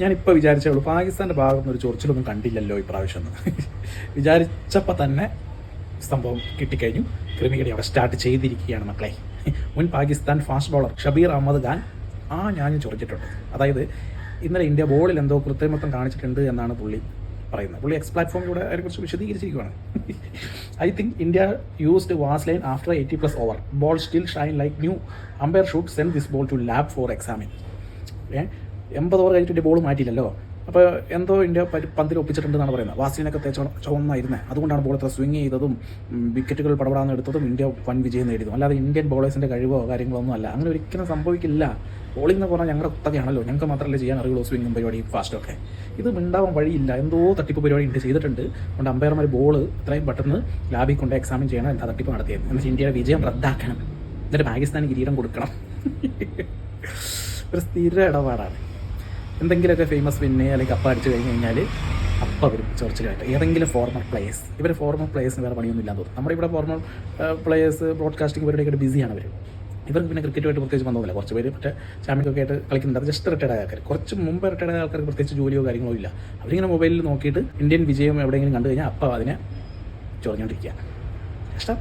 ഞാനിപ്പോൾ വിചാരിച്ചേ ഉള്ളൂ, പാകിസ്ഥാൻ്റെ ഭാഗത്തുനിന്ന് ഒരു ചൊറിച്ചിലൊന്നും കണ്ടില്ലല്ലോ ഇപ്രാവശ്യം എന്ന് വിചാരിച്ചപ്പോൾ തന്നെ സംഭവം കിട്ടിക്കഴിഞ്ഞു. ക്രിമികടി അവിടെ സ്റ്റാർട്ട് ചെയ്തിരിക്കുകയാണ് മക്കളെ. മുൻ പാകിസ്ഥാൻ ഫാസ്റ്റ് ബോളർ ഷബീർ അഹമ്മദ് ഖാൻ ഞാനും ചൊറിച്ചിട്ടുണ്ട്. അതായത് ഇന്നലെ ഇന്ത്യ ബോളിൽ എന്തോ കൃത്രിമത്വം കാണിച്ചിട്ടുണ്ട് എന്നാണ് പുള്ളി പറയുന്നത്. പുള്ളി എക്സ് പ്ലാറ്റ്ഫോമിലൂടെ അതിനെക്കുറിച്ച് വിശദീകരിച്ചിരിക്കുകയാണ്. I think India used vaseline after 80+ over. Ball still shine like new. Umpire should send this ball to lab for examine. 80 over കഴിഞ്ഞിട്ട് ബോൾ മാറ്റിയില്ലല്ലോ. അപ്പോൾ എന്തോ ഇന്ത്യ പന്തിൽ ഒപ്പിച്ചിട്ടുണ്ടെന്നാണ് പറയുന്നത്. വാസ്ലിനൊക്കെ ചുവന്നായിരുന്നത്, അതുകൊണ്ടാണ് ബോൾ ഇത്ര സ്വിങ് ചെയ്തതും വിക്കറ്റുകൾ പടപടാന്ന് എടുത്തതും ഇന്ത്യ വൻ വിജയം നേടിയതും. അല്ലാതെ ഇന്ത്യൻ ബോളേഴ്സിൻ്റെ കഴിവോ കാര്യങ്ങളൊന്നും അല്ല. അങ്ങനെ ഒരിക്കലും സംഭവിക്കില്ല. ബോളിംഗ് എന്ന് പറഞ്ഞാൽ ഞങ്ങളുടെ കുത്തകയാണല്ലോ, ഞങ്ങൾക്ക് മാത്രമല്ലേ ചെയ്യാൻ അറിയുള്ളൂ സ്വിങ്ങും പരിപാടി ഫാസ്റ്റൊക്കെ. ഇത് ഉണ്ടാവാൻ വഴിയില്ല. എന്തോ തട്ടിപ്പ് പരിപാടി ഇന്ത്യ ചെയ്തിട്ടുണ്ട്. അതുകൊണ്ട് അമ്പയർമാർ ബോൾ ഇത്രയും പെട്ടെന്ന് ലാബിൽ കൊണ്ട് എക്സാമിൻ ചെയ്യണം, എന്താ തട്ടിപ്പ് നടത്തിയത് എന്നിട്ട് ഇന്ത്യയുടെ വിജയം റദ്ദാക്കണം, എന്നിട്ട് പാകിസ്ഥാന് കിരീടം കൊടുക്കണം. ഒരു സ്ഥിര ഇടപാടാണ്. എന്തെങ്കിലുമൊക്കെ ഫേമസ് വിന്നെ അല്ലെങ്കിൽ കപ്പ അടിച്ചു കഴിഞ്ഞ് കഴിഞ്ഞാൽ അപ്പം വരും ചൊറിച്ചിലായിട്ട് ഏതെങ്കിലും ഫോർമർ പ്ലേയേഴ്സ്. ഇവർ ഫോർമർ പ്ലേയേഴ്സിന് വേറെ പണിയൊന്നും ഇല്ലാന്ന് തോന്നുന്നു. നമ്മുടെ ഇവിടെ ഫോർമർ പ്ലേയേഴ്സ് ബ്രോഡ്കാസ്റ്റിംഗ് പരിപാടിയൊക്കെ ബിസിയാണ് അവർ. ഇവർക്ക് പിന്നെ ക്രിക്കറ്റുമായിട്ട് പ്രത്യേകിച്ച് ബന്ധമൊന്നുമില്ല. കുറച്ച് പേര് മറ്റേ ചാമ്പ്യൻകൊക്കെ ആയിട്ട് കളിക്കുന്നുണ്ട്. അത് ജസ്റ്റ് റിട്ടയർഡ് ആയ ആൾക്കാർ. കുറച്ച് മുമ്പ് റിട്ടയർഡ് ആയ ആൾക്കാർക്ക് പ്രത്യേകിച്ച് ജോലിയോ കാര്യങ്ങളോ ഇല്ല. അവരിങ്ങനെ മൊബൈലിൽ നോക്കിയിട്ട് ഇന്ത്യൻ വിജയം എവിടെയെങ്കിലും കണ്ടു കഴിഞ്ഞാൽ അപ്പം അതിനെ ചൊറിഞ്ഞുകൊണ്ടിരിക്കുക. ഇഷ്ടം